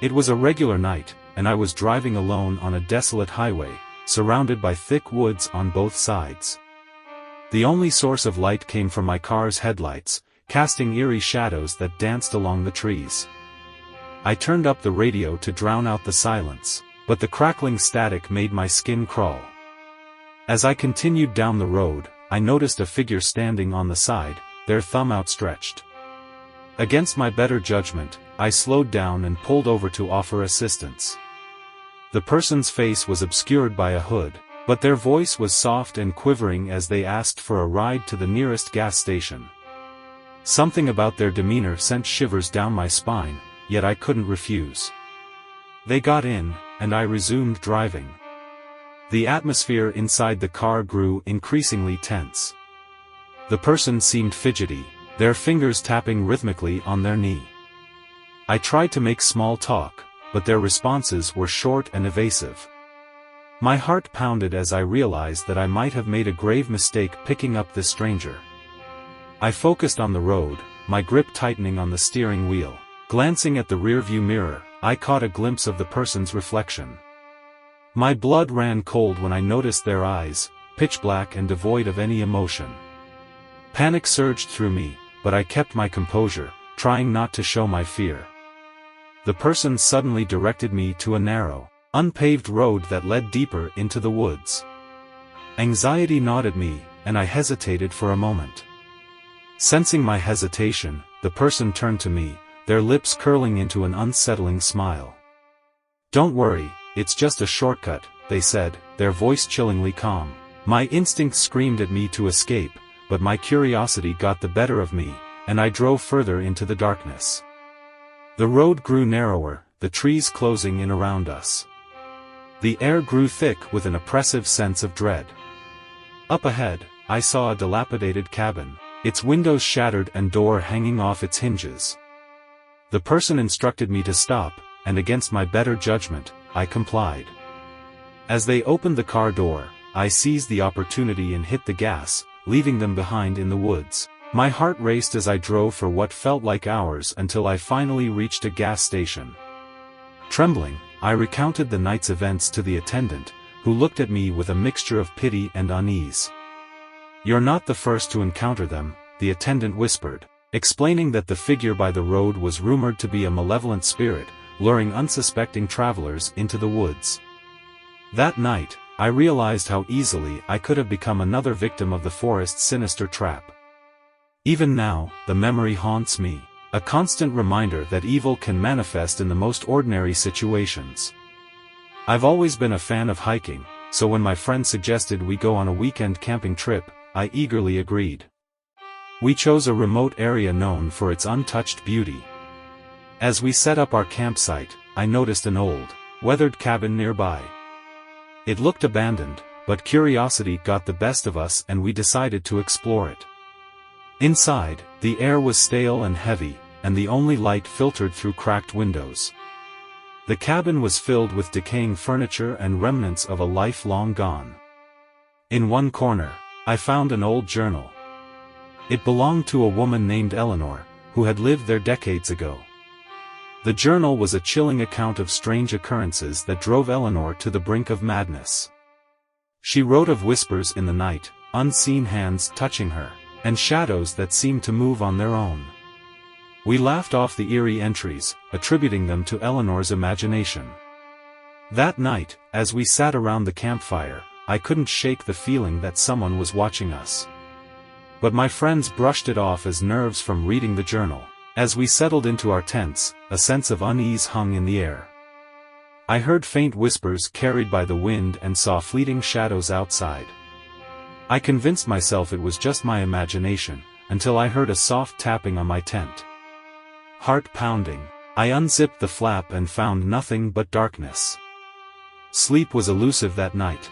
It was a regular night, and I was driving alone on a desolate highway, surrounded by thick woods on both sides. The only source of light came from my car's headlights, casting eerie shadows that danced along the trees. I turned up the radio to drown out the silence, but the crackling static made my skin crawl. As I continued down the road, I noticed a figure standing on the side, their thumb outstretched. Against my better judgment, I slowed down and pulled over to offer assistance. The person's face was obscured by a hood, but their voice was soft and quivering as they asked for a ride to the nearest gas station. Something about their demeanor sent shivers down my spine, yet I couldn't refuse. They got in, and I resumed driving. The atmosphere inside the car grew increasingly tense. The person seemed fidgety, their fingers tapping rhythmically on their knee. I tried to make small talk, but their responses were short and evasive. My heart pounded as I realized that I might have made a grave mistake picking up this stranger. I focused on the road, my grip tightening on the steering wheel. Glancing at the rearview mirror, I caught a glimpse of the person's reflection. My blood ran cold when I noticed their eyes, pitch black and devoid of any emotion. Panic surged through me, but I kept my composure, trying not to show my fear. The person suddenly directed me to a narrow, unpaved road that led deeper into the woods. Anxiety gnawed at me, and I hesitated for a moment. Sensing my hesitation, the person turned to me, their lips curling into an unsettling smile. "Don't worry, it's just a shortcut," they said, their voice chillingly calm. My instinct screamed at me to escape, but my curiosity got the better of me, and I drove further into the darkness. The road grew narrower, the trees closing in around us. The air grew thick with an oppressive sense of dread. Up ahead, I saw a dilapidated cabin, its windows shattered and door hanging off its hinges. The person instructed me to stop, and against my better judgment, I complied. As they opened the car door, I seized the opportunity and hit the gas, leaving them behind in the woods. My heart raced as I drove for what felt like hours until I finally reached a gas station. Trembling, I recounted the night's events to the attendant, who looked at me with a mixture of pity and unease. "You're not the first to encounter them," the attendant whispered, explaining that the figure by the road was rumored to be a malevolent spirit, luring unsuspecting travelers into the woods. That night, I realized how easily I could have become another victim of the forest's sinister trap. Even now, the memory haunts me, a constant reminder that evil can manifest in the most ordinary situations. I've always been a fan of hiking, so when my friend suggested we go on a weekend camping trip, I eagerly agreed. We chose a remote area known for its untouched beauty. As we set up our campsite, I noticed an old, weathered cabin nearby. It looked abandoned, but curiosity got the best of us and we decided to explore it. Inside, the air was stale and heavy, and the only light filtered through cracked windows. The cabin was filled with decaying furniture and remnants of a life long gone. In one corner, I found an old journal. It belonged to a woman named Eleanor, who had lived there decades ago. The journal was a chilling account of strange occurrences that drove Eleanor to the brink of madness. She wrote of whispers in the night, unseen hands touching her, and shadows that seemed to move on their own. We laughed off the eerie entries, attributing them to Eleanor's imagination. That night, as we sat around the campfire, I couldn't shake the feeling that someone was watching us. But my friends brushed it off as nerves from reading the journal. As we settled into our tents, a sense of unease hung in the air. I heard faint whispers carried by the wind and saw fleeting shadows outside. I convinced myself it was just my imagination, until I heard a soft tapping on my tent. Heart pounding, I unzipped the flap and found nothing but darkness. Sleep was elusive that night.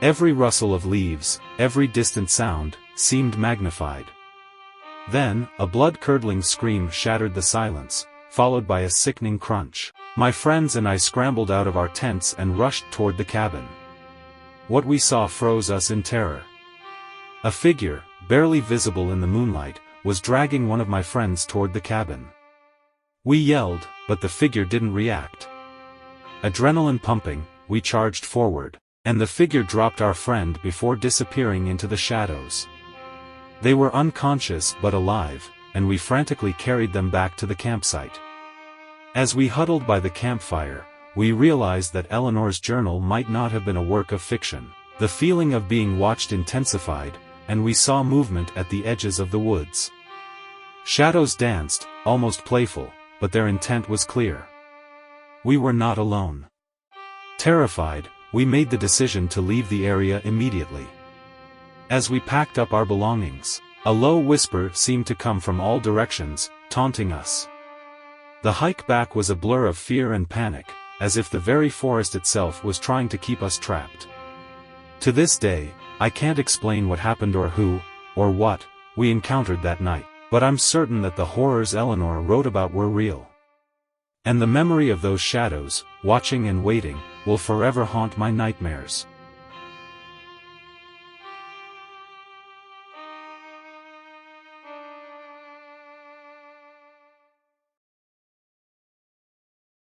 Every rustle of leaves, every distant sound, seemed magnified. Then, a blood-curdling scream shattered the silence, followed by a sickening crunch. My friends and I scrambled out of our tents and rushed toward the cabin. What we saw froze us in terror. A figure, barely visible in the moonlight, was dragging one of my friends toward the cabin. We yelled, but the figure didn't react. Adrenaline pumping, we charged forward, and the figure dropped our friend before disappearing into the shadows. They were unconscious but alive, and we frantically carried them back to the campsite. As we huddled by the campfire, we realized that Eleanor's journal might not have been a work of fiction. The feeling of being watched intensified, and we saw movement at the edges of the woods. Shadows danced, almost playful, but their intent was clear. We were not alone. Terrified, we made the decision to leave the area immediately. As we packed up our belongings, a low whisper seemed to come from all directions, taunting us. The hike back was a blur of fear and panic, as if the very forest itself was trying to keep us trapped. To this day, I can't explain what happened or who, or what, we encountered that night, but I'm certain that the horrors Eleanor wrote about were real. And the memory of those shadows, watching and waiting, will forever haunt my nightmares.